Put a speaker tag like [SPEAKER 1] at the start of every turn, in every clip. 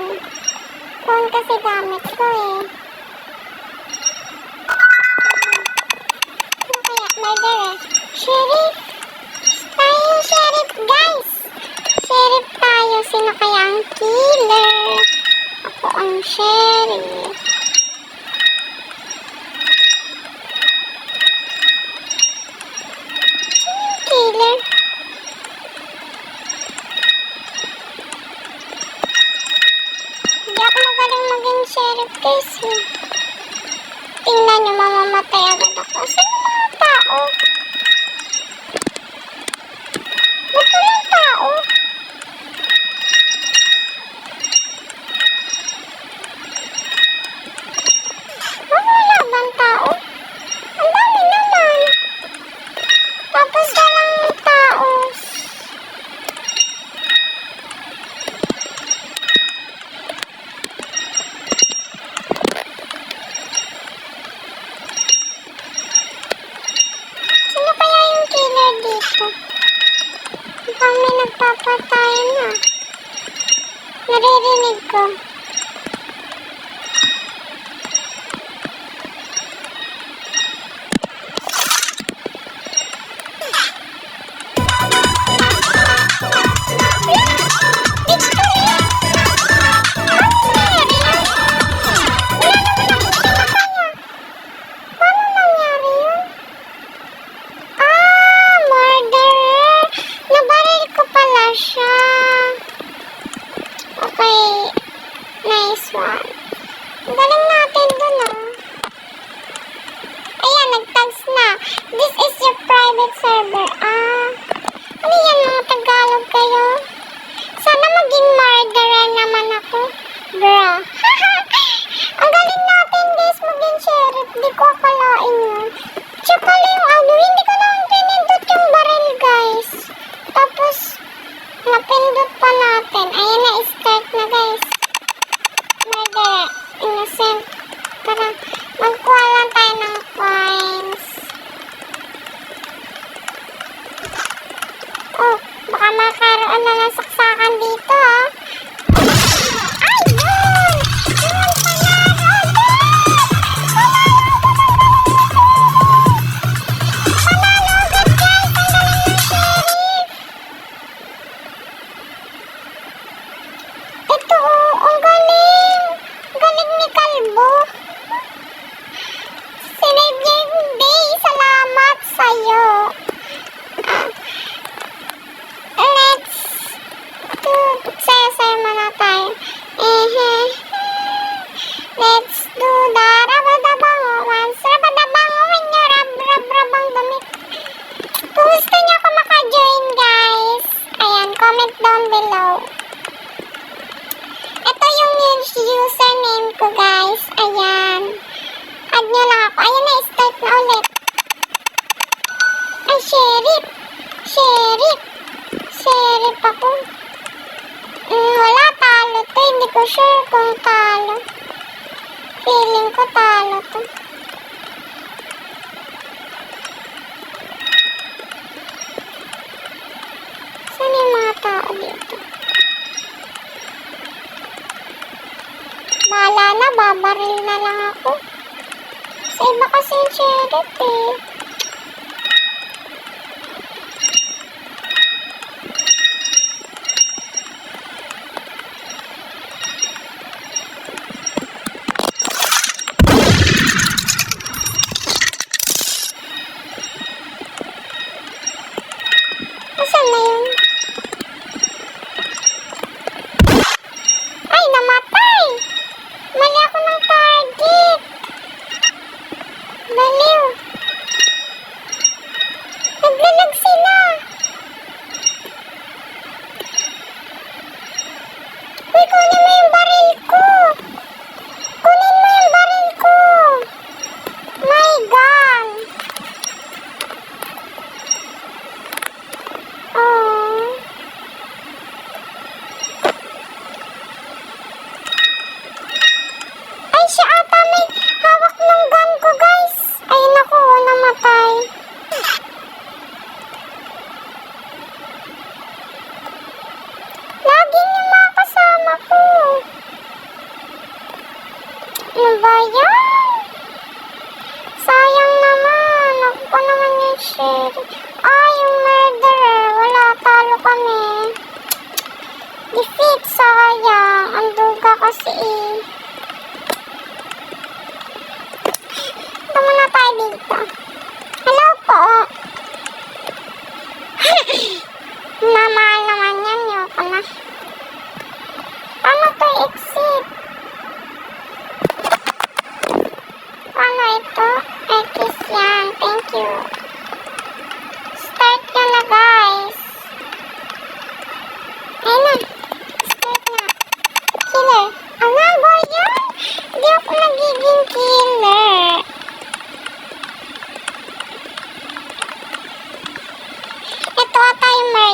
[SPEAKER 1] phone. Phone kasi gamit ko eh. Ano kaya? Murder eh. Sheriff! Tayo sheriff, guys! Sheriff tayo. Sino kaya ang killer? Ako ang sheriff. Killer. Hindi ako magaling maging sheriff guys eh. Tingnan nyo, mamamatay agad ako. Sino mga tao? Ba't walang tao? Wala bang tao? Ang dami naman. Tapos walang tao. Sino kaya yung killer dito? Mukhang may nagpapatayan na. Naririnig ko. Siya. Okay. Nice one. Ang galing natin dun ah. Ayan, nag-tags na. This is your private server. Ano yan mga Tagalog kayo? Sana maging murderer naman ako. Bro. Ang galing natin guys maging sheriff. Di ko akalain yun. Tsaka yung hindi ko lang pinindot yung baril guys. Tapos napindot pa natin. Ayan na, start na guys. Murder. Innocent. Tara, magkuha lang tayo ng coins. Oh, baka makaroon na ng saksakan dito ah. Ay, yun! Yun, panalo! Panalo agad guys! Ang galing ng sheriff! Ito oh, ang galing! Galing ni Kalbo! Sinave niya yung day! Salamat sa'yo! Let's do... Sayo-sayo muna tayo. Let's do the rabadabango once. Rabadabango when you rab-rab-rabang damit. Kung gusto niyo ako maka-join guys, ayan, comment down below. Ito yung username ko guys. Ayan. Add nyo lang ako. Ayan na, start na ulit. Ay, sheriff. Sheriff. Sheriff ako. Wala, talo to. Hindi ko sure kung talo. Feeling ko talo to. Saan yung mga tao dito? Bahala na, babaril na lang ako. Sa iba kasi yung sheriff eh. Asan na yun? Ay, namatay! Mali ako ng target. Baliw. Naglalag sila. Uy, kunin mo yung baril ko. Kunin mo yung baril ko. My God. Oh.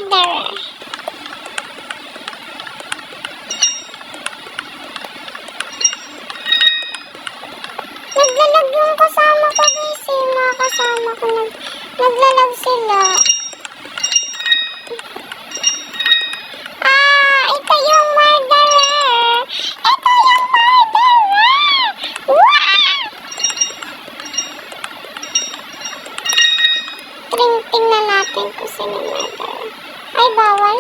[SPEAKER 1] murderer. Naglalag yung kasama ko guys eh. Mga kasama ko naglalag sila. Ito yung murderer. Ito yung murderer. Wow! Tingnan natin kung sino yung murderer. Ay, bawal.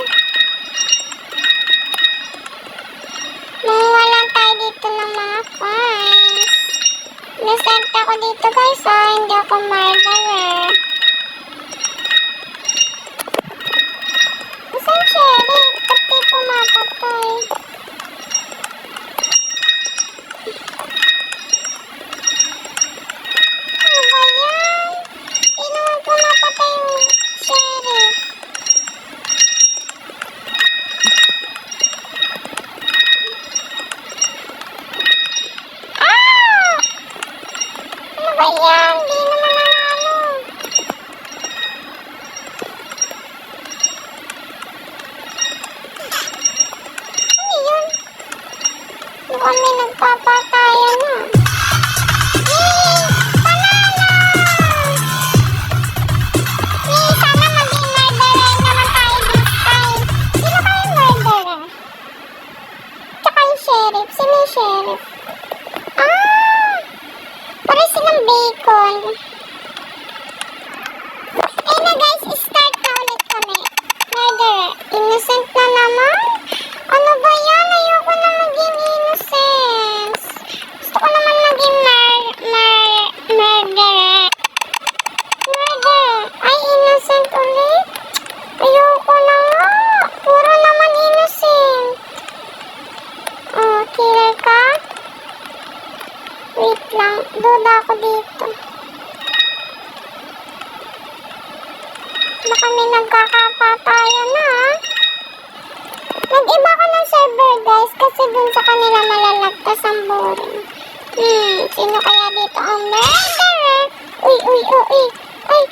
[SPEAKER 1] Mawalan tayo dito ng mga coins. Nasent ako dito guys hindi ako murderer. Saan Sherry? Pati pumatatoy. Ano ba yan? Hindi naman pumapatay yung Sherry. Ano ba yan? Hindi naman nanalo. Ano yun? Mukhang may nagpapatayan na. Yay! Panalo! Yay! Sana maging murderer naman tayo this time. Sino kayo murderer? Tsaka yung sheriff. Sino yung sheriff? Parang silang bacon. Ayun na guys, start na ulit kami. Murderer. Innocent na naman? Ano ba yan? Ayoko na maging innocent. Gusto ko naman maging murderer. Murderer. Ay, innocent ulit? Ayoko na nga. Puro naman innocent. Oh, killer ka? Wait lang, duda ako dito. Baka may nagkakapatayan na Nag-iba ko ng server guys kasi dun sa kanila malalagtas ang boring. Sino kaya dito ang murderer? Uy, uy, uy, uy. Uy,